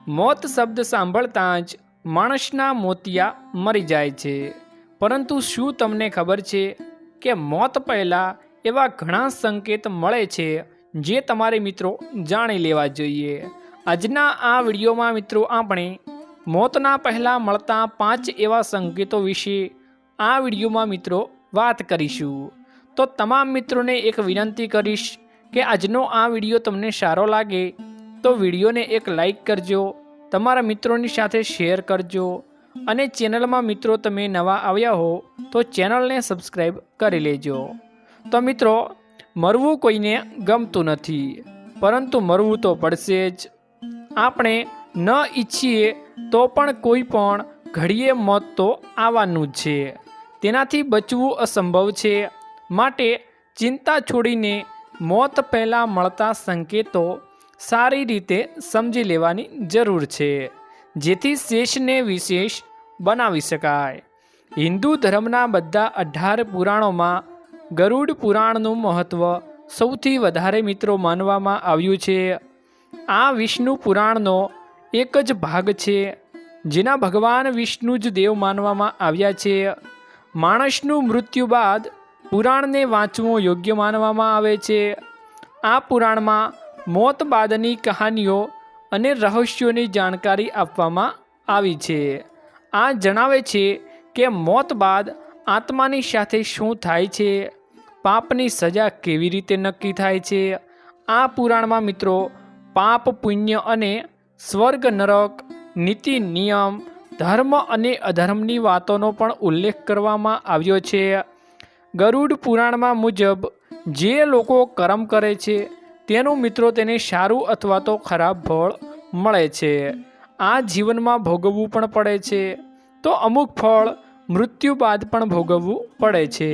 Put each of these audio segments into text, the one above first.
મોત શબ્દ સાંભળતા જ માણસના મોતિયા મરી જાય છે, પરંતુ શું તમને ખબર છે કે મોત પહેલાં એવા ઘણા સંકેત મળે છે જે તમારે મિત્રો જાણી લેવા જોઈએ। આજના આ વિડીયોમાં મિત્રો આપણે મોતના પહેલાં મળતા 5 એવા સંકેતો વિશે આ વિડીયોમાં મિત્રો વાત કરીશું। તો તમામ મિત્રોને એક વિનંતી કરીશ કે આજનો આ વિડીયો તમને સારો લાગે તો વિડીયોને એક લાઈક કરજો, તમારા મિત્રોની સાથે શેર કરજો અને ચેનલમાં મિત્રો તમે નવા આવ્યા હો તો ચેનલને સબસ્ક્રાઈબ કરી લેજો। તો મિત્રો, મરવું કોઈને ગમતું નથી, પરંતુ મરવું તો પડશે જ। આપણે ન ઈચ્છીએ તો પણ કોઈ પણ ઘડીએ મોત તો આવવાનું જ છે, તેનાથી બચવું અસંભવ છે। માટે ચિંતા છોડીને મોત પહેલાં મળતા સંકેતો સારી રીતે સમજી લેવાની જરૂર છે, જેથી શેષને વિશેષ બનાવી શકાય। હિન્દુ ધર્મના બધા 18 પુરાણોમાં ગરુડ પુરાણનું મહત્ત્વ સૌથી વધારે મિત્રો માનવામાં આવ્યું છે। આ વિષ્ણુ પુરાણનો એક જ ભાગ છે જેના ભગવાન વિષ્ણુ જ દેવ માનવામાં આવ્યા છે। માણસનું મૃત્યુ બાદ પુરાણને વાંચવું યોગ્ય માનવામાં આવે છે। આ પુરાણમાં મોત બાદની કહાનીઓ અને રહસ્યોની જાણકારી આપવામાં આવી છે। આ જણાવે છે કે મોત બાદ આત્માની સાથે શું થાય છે, પાપની સજા કેવી રીતે નક્કી થાય છે। આ પુરાણમાં મિત્રો પાપ પુણ્ય અને સ્વર્ગ નરક, નીતિ નિયમ, ધર્મ અને અધર્મની વાતોનો પણ ઉલ્લેખ કરવામાં આવ્યો છે। ગરુડ પુરાણમાં મુજબ જે લોકો કર્મ કરે છે તેનું મિત્રો તેને સારું અથવા તો ખરાબ ફળ મળે છે। આ જીવનમાં ભોગવવું પણ પડે છે, તો અમુક ફળ મૃત્યુ બાદ પણ ભોગવવું પડે છે।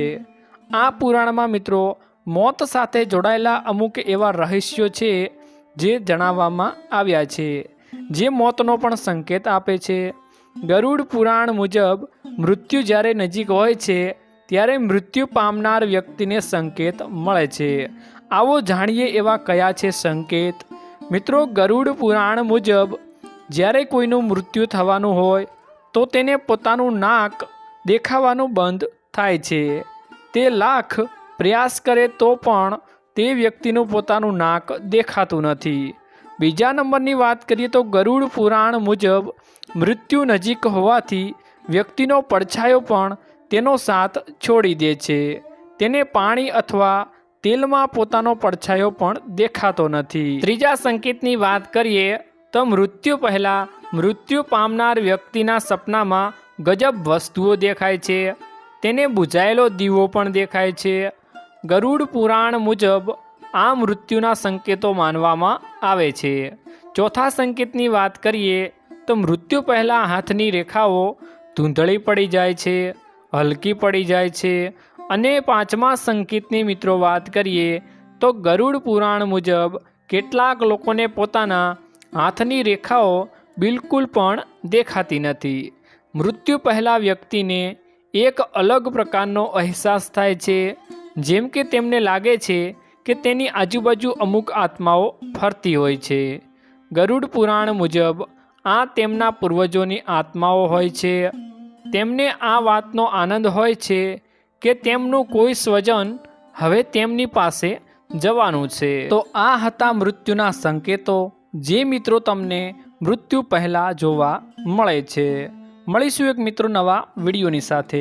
આ પુરાણમાં મિત્રો મોત સાથે જોડાયેલા અમુક એવા રહસ્યો છે જે જણાવવામાં આવ્યા છે, જે મોતનો પણ સંકેત આપે છે। ગરુડ પુરાણ મુજબ મૃત્યુ જ્યારે નજીક હોય છે ત્યારે મૃત્યુ પામનાર વ્યક્તિને સંકેત મળે છે। આવો જાણીએ એવા કયા છે સંકેત। મિત્રો, ગરુડ પુરાણ મુજબ જ્યારે કોઈનું મૃત્યુ થવાનું હોય તો તેને પોતાનું નાક દેખાવાનું બંધ થાય છે। તે લાખ પ્રયાસ કરે તો પણ તે વ્યક્તિનું પોતાનું નાક દેખાતું નથી। બીજા નંબરની વાત કરીએ તો ગરુડ પુરાણ મુજબ મૃત્યુ નજીક હોવાથી વ્યક્તિનો પડછાયો પણ તેનો સાથ છોડી દે છે। તેને પાણી અથવા તેલમાં પોતાનો પડછાયો પણ દેખાતો નથી। ત્રીજા સંકેતની વાત કરીએ તો મૃત્યુ પહેલાં મૃત્યુ પામનાર વ્યક્તિના સપનામાં ગજબ વસ્તુઓ દેખાય છે, તેને બુઝાયેલો દીવો પણ દેખાય છે। ગરુડ પુરાણ મુજબ આ મૃત્યુના સંકેતો માનવામાં આવે છે। ચોથા સંકેતની વાત કરીએ તો મૃત્યુ પહેલાં હાથની રેખાઓ ધૂંધળી પડી જાય છે, હલકી પડી જાય છે। અને પાંચમા સંકેતની મિત્રો વાત કરીએ તો ગરુડ પુરાણ મુજબ કેટલાક લોકોને પોતાના હાથની રેખાઓ બિલકુલ પણ દેખાતી નથી। મૃત્યુ પહેલાં વ્યક્તિને એક અલગ પ્રકારનો અહેસાસ થાય છે, જેમ કે તેમને લાગે છે કે તેની આજુબાજુ અમુક આત્માઓ ફરતી હોય છે। ગરુડ પુરાણ મુજબ આ તેમના પૂર્વજોની આત્માઓ હોય છે। તેમને આ વાતનો આનંદ હોય છે કે તેમનું કોઈ સ્વજન હવે તેમની પાસે જવાનું છે। તો આ હતા મૃત્યુના સંકેતો જે મિત્રો તમને મૃત્યુ પહેલાં જોવા મળે છે। મળીશું એક મિત્રો નવા વિડીયોની સાથે।